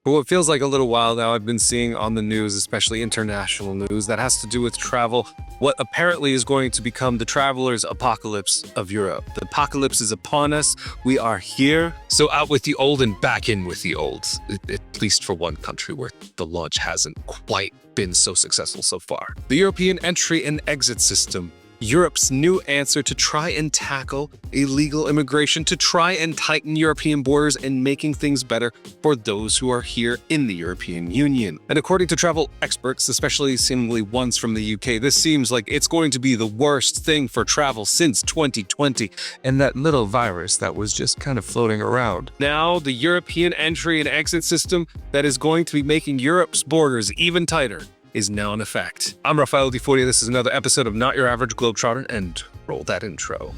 For what feels like a little while now, I've been seeing on the news, especially international news, that has to do with travel, what apparently is going to become the traveler's apocalypse of Europe. The apocalypse is upon us. We are here. So out with the old and back in with the old, at least for one country where the launch hasn't quite been so successful so far. The European entry and exit system, Europe's new answer to try and tackle illegal immigration, to try and tighten European borders and making things better for those who are here in the European Union. And according to travel experts, especially seemingly ones from the UK, this seems like it's going to be the worst thing for travel since 2020 and that little virus that was just kind of floating around. Now, the European entry and exit system that is going to be making Europe's borders even tighter is now in effect. I'm Rafael Di Furia. This is another episode of Not Your Average Globetrotter, and roll that intro.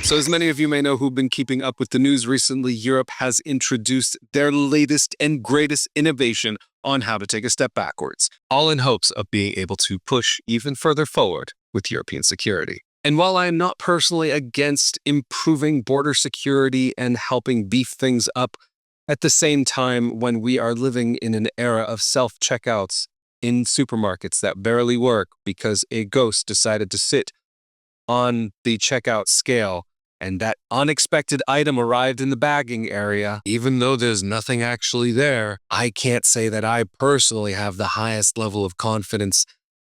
So as many of you may know who've been keeping up with the news recently, Europe has introduced their latest and greatest innovation on how to take a step backwards, all in hopes of being able to push even further forward with European security. And while I am not personally against improving border security and helping beef things up, at the same time, when we are living in an era of self-checkouts in supermarkets that barely work because a ghost decided to sit on the checkout scale and that unexpected item arrived in the bagging area, even though there's nothing actually there, I can't say that I personally have the highest level of confidence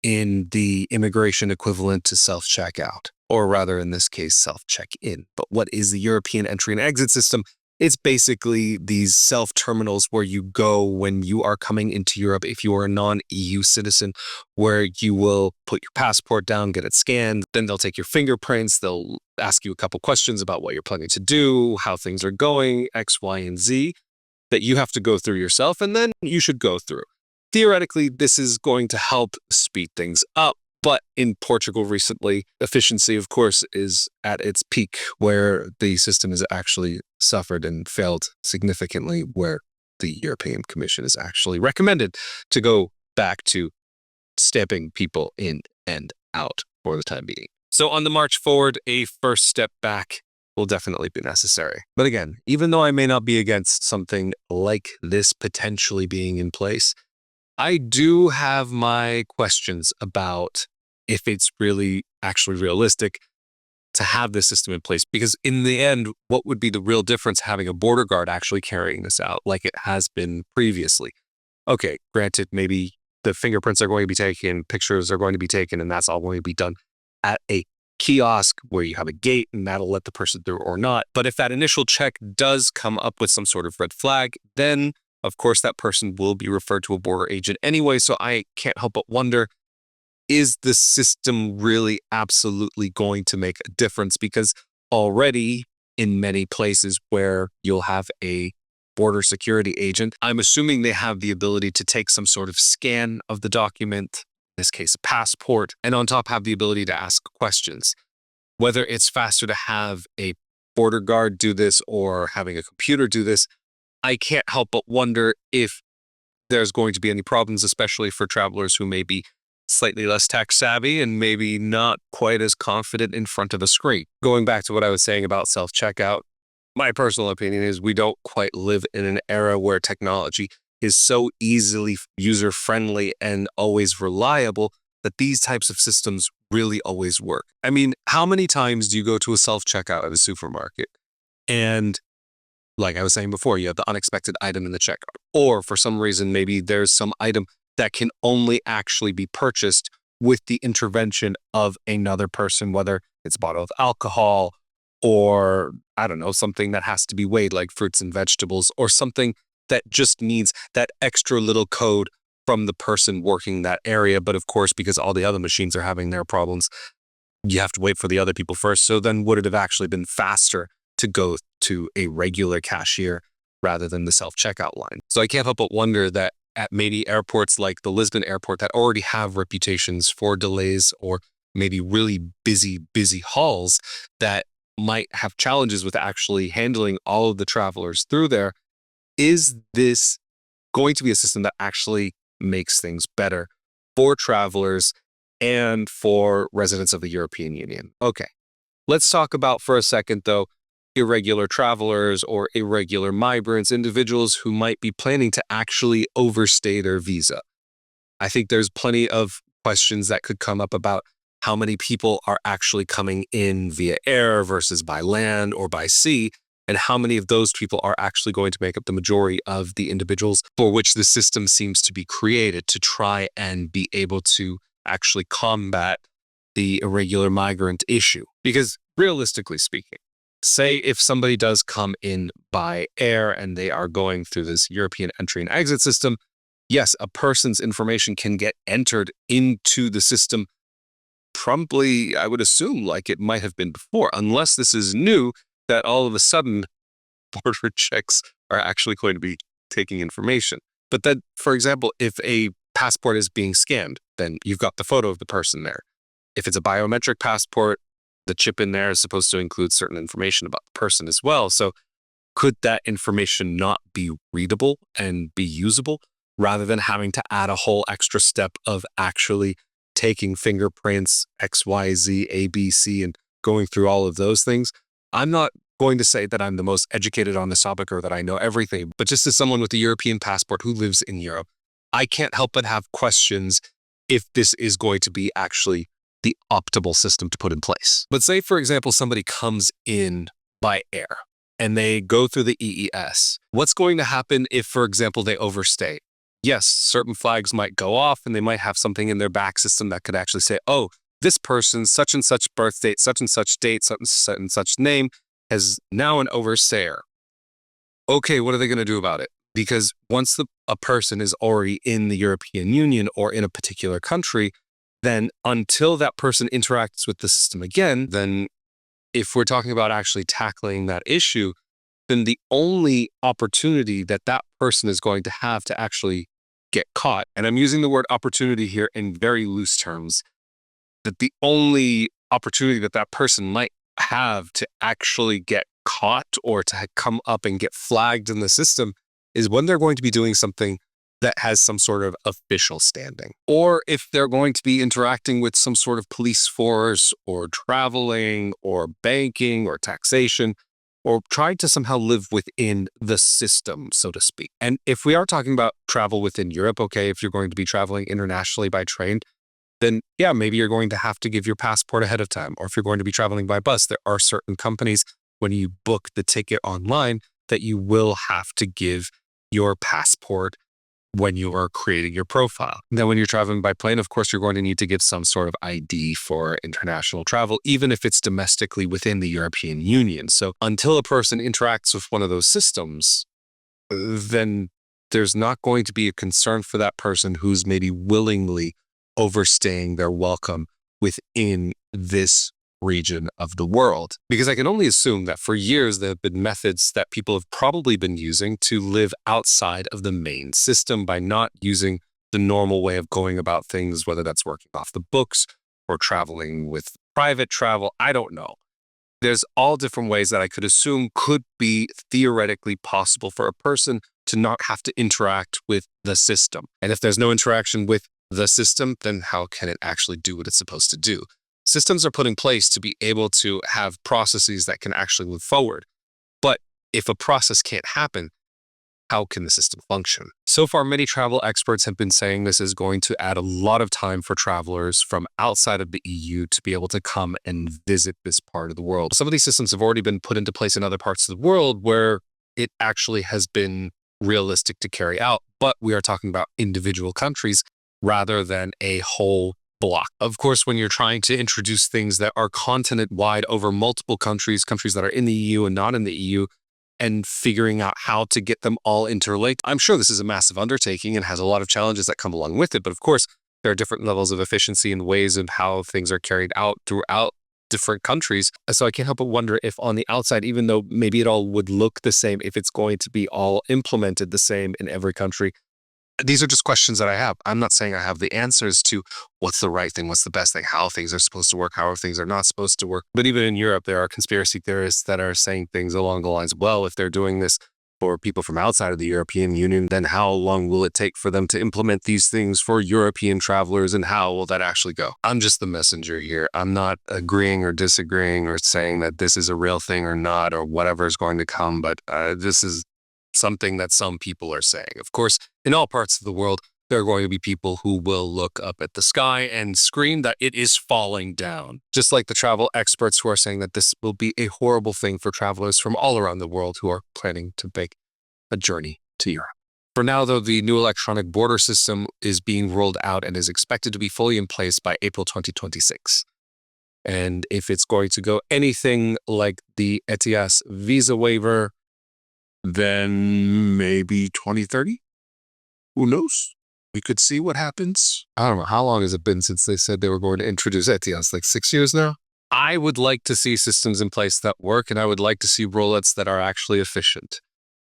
in the immigration equivalent to self-checkout, or rather in this case, self-check-in. But what is the European entry and exit system? It's basically these self-terminals where you go when you are coming into Europe if you are a non-EU citizen, where you will put your passport down, get it scanned, then they'll take your fingerprints, they'll ask you a couple questions about what you're planning to do, how things are going, X, Y, and Z, that you have to go through yourself, and then you should go through. Theoretically, this is going to help speed things up. But in Portugal recently, efficiency, of course, is at its peak, where the system has actually suffered and failed significantly, where the European Commission has actually recommended to go back to stamping people in and out for the time being. So on the march forward, a first step back will definitely be necessary. But again, even though I may not be against something like this potentially being in place, I do have my questions about if it's really actually realistic to have this system in place. Because in the end, what would be the real difference having a border guard actually carrying this out like it has been previously? Okay, granted, maybe the fingerprints are going to be taken, pictures are going to be taken, and that's all going to be done at a kiosk where you have a gate and that'll let the person through or not. But if that initial check does come up with some sort of red flag, then of course, that person will be referred to a border agent anyway, so I can't help but wonder, is the system really absolutely going to make a difference? Because already in many places where you'll have a border security agent, I'm assuming they have the ability to take some sort of scan of the document, in this case, a passport, and on top have the ability to ask questions. Whether it's faster to have a border guard do this or having a computer do this, I can't help but wonder if there's going to be any problems, especially for travelers who may be slightly less tech savvy and maybe not quite as confident in front of a screen. Going back to what I was saying about self-checkout, my personal opinion is we don't quite live in an era where technology is so easily user-friendly and always reliable that these types of systems really always work. I mean, how many times do you go to a self-checkout at a supermarket and, like I was saying before, you have the unexpected item in the checkout, or for some reason, maybe there's some item that can only actually be purchased with the intervention of another person, whether it's a bottle of alcohol or, I don't know, something that has to be weighed like fruits and vegetables, or something that just needs that extra little code from the person working that area. But of course, because all the other machines are having their problems, you have to wait for the other people first. So then would it have actually been faster to go to a regular cashier rather than the self-checkout line? So I can't help but wonder that at maybe airports like the Lisbon airport that already have reputations for delays or maybe really busy hauls that might have challenges with actually handling all of the travelers through there, is this going to be a system that actually makes things better for travelers and for residents of the European Union? Okay, let's talk about for a second, though, irregular travelers or irregular migrants, individuals who might be planning to actually overstay their visa. I think there's plenty of questions that could come up about how many people are actually coming in via air versus by land or by sea, and how many of those people are actually going to make up the majority of the individuals for which the system seems to be created to try and be able to actually combat the irregular migrant issue. Because realistically speaking, say if somebody does come in by air and they are going through this European entry and exit system, yes, a person's information can get entered into the system promptly, I would assume, like it might have been before, unless this is new, that all of a sudden border checks are actually going to be taking information. But then, for example, if a passport is being scanned, then you've got the photo of the person there. If it's a biometric passport, the chip in there is supposed to include certain information about the person as well. So could that information not be readable and be usable rather than having to add a whole extra step of actually taking fingerprints, X, Y, Z, A, B, C, and going through all of those things? I'm not going to say that I'm the most educated on this topic or that I know everything, but just as someone with a European passport who lives in Europe, I can't help but have questions if this is going to be actually the optimal system to put in place. But say, for example, somebody comes in by air and they go through the EES. What's going to happen if, for example, they overstay? Yes, certain flags might go off and they might have something in their back system that could actually say, oh, this person's such and such birth date, such and such date, such and such name is now an overstayer. Okay, what are they going to do about it? Because once a person is already in the European Union or in a particular country, then until that person interacts with the system again, then if we're talking about actually tackling that issue, then the only opportunity that that person is going to have to actually get caught, and I'm using the word opportunity here in very loose terms, that the only opportunity that that person might have to actually get caught or to come up and get flagged in the system is when they're going to be doing something that has some sort of official standing, or if they're going to be interacting with some sort of police force or traveling or banking or taxation, or trying to somehow live within the system, so to speak. And if we are talking about travel within Europe, okay, if you're going to be traveling internationally by train, then yeah, maybe you're going to have to give your passport ahead of time. Or if you're going to be traveling by bus, there are certain companies when you book the ticket online that you will have to give your passport when you are creating your profile. Then when you're traveling by plane, of course, you're going to need to give some sort of ID for international travel, even if it's domestically within the European Union. So until a person interacts with one of those systems, then there's not going to be a concern for that person who's maybe willingly overstaying their welcome within this region of the world. Because I can only assume that for years there have been methods that people have probably been using to live outside of the main system by not using the normal way of going about things, whether that's working off the books or traveling with private travel. I don't know. There's all different ways that I could assume could be theoretically possible for a person to not have to interact with the system. And if there's no interaction with the system, then how can it actually do what it's supposed to do? Systems are put in place to be able to have processes that can actually move forward. But if a process can't happen, how can the system function? So far, many travel experts have been saying this is going to add a lot of time for travelers from outside of the EU to be able to come and visit this part of the world. Some of these systems have already been put into place in other parts of the world where it actually has been realistic to carry out, but we are talking about individual countries rather than a whole block. Of course, when you're trying to introduce things that are continent-wide over multiple countries, countries that are in the EU and not in the EU, and figuring out how to get them all interlinked, I'm sure this is a massive undertaking and has a lot of challenges that come along with it. But of course, there are different levels of efficiency and ways of how things are carried out throughout different countries. So I can't help but wonder if on the outside, even though maybe it all would look the same, if it's going to be all implemented the same in every country. These are just questions that I have. I'm not saying I have the answers to what's the right thing, what's the best thing, how things are supposed to work, how things are not supposed to work. But even in Europe, there are conspiracy theorists that are saying things along the lines of, well, if they're doing this for people from outside of the European Union, then how long will it take for them to implement these things for European travelers, and how will that actually go? I'm just the messenger here. I'm not agreeing or disagreeing or saying that this is a real thing or not, or whatever is going to come, but this is something that some people are saying. Of course, in all parts of the world, there are going to be people who will look up at the sky and scream that it is falling down. Just like the travel experts who are saying that this will be a horrible thing for travelers from all around the world who are planning to make a journey to Europe. For now, though, the new electronic border system is being rolled out and is expected to be fully in place by April 2026. And if it's going to go anything like the ETIAS visa waiver, then maybe 2030? Who knows? We could see what happens. I don't know. How long has it been since they said they were going to introduce ETIAS? Like 6 years now? I would like to see systems in place that work, and I would like to see rollouts that are actually efficient.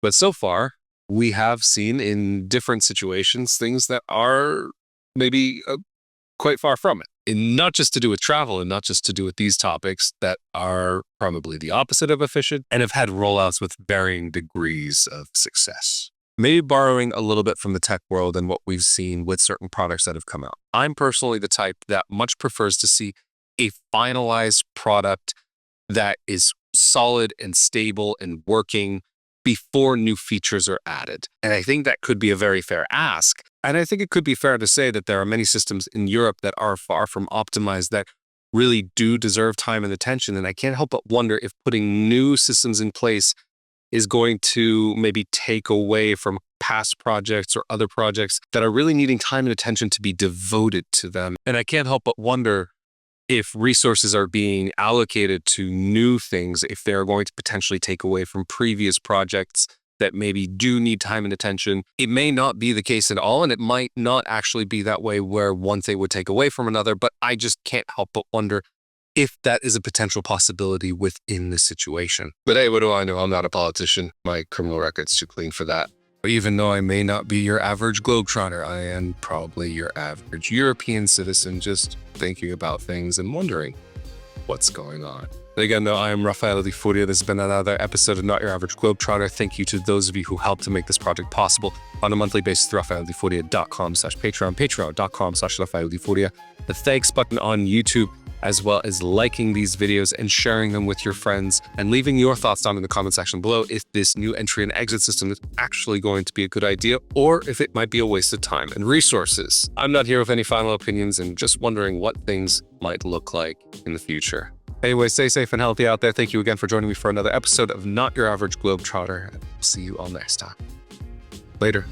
But so far, we have seen in different situations things that are maybe quite far from it. And not just to do with travel and not just to do with these topics that are probably the opposite of efficient and have had rollouts with varying degrees of success. Maybe borrowing a little bit from the tech world and what we've seen with certain products that have come out. I'm personally the type that much prefers to see a finalized product that is solid and stable and working before new features are added. And I think that could be a very fair ask. And I think it could be fair to say that there are many systems in Europe that are far from optimized that really do deserve time and attention. And I can't help but wonder if putting new systems in place is going to maybe take away from past projects or other projects that are really needing time and attention to be devoted to them. And I can't help but wonder if resources are being allocated to new things, if they're going to potentially take away from previous projects that maybe do need time and attention. It may not be the case at all, and it might not actually be that way where one thing would take away from another, but I just can't help but wonder if that is a potential possibility within the situation. But hey, what do I know? I'm not a politician. My criminal record's too clean for that. Even though I may not be your average globetrotter, I am probably your average European citizen just thinking about things and wondering what's going on. And again, though, I am Rafael Di Furia. This has been another episode of Not Your Average Globetrotter. Thank you to those of you who helped to make this project possible on a monthly basis through rafaeldifuria.com/Patreon, patreon.com/RafaelDiFuria. The thanks button on YouTube, as well as liking these videos and sharing them with your friends and leaving your thoughts down in the comment section below if this new entry and exit system is actually going to be a good idea or if it might be a waste of time and resources. I'm not here with any final opinions and just wondering what things might look like in the future. Anyway, stay safe and healthy out there. Thank you again for joining me for another episode of Not Your Average Globetrotter. See you all next time. Later.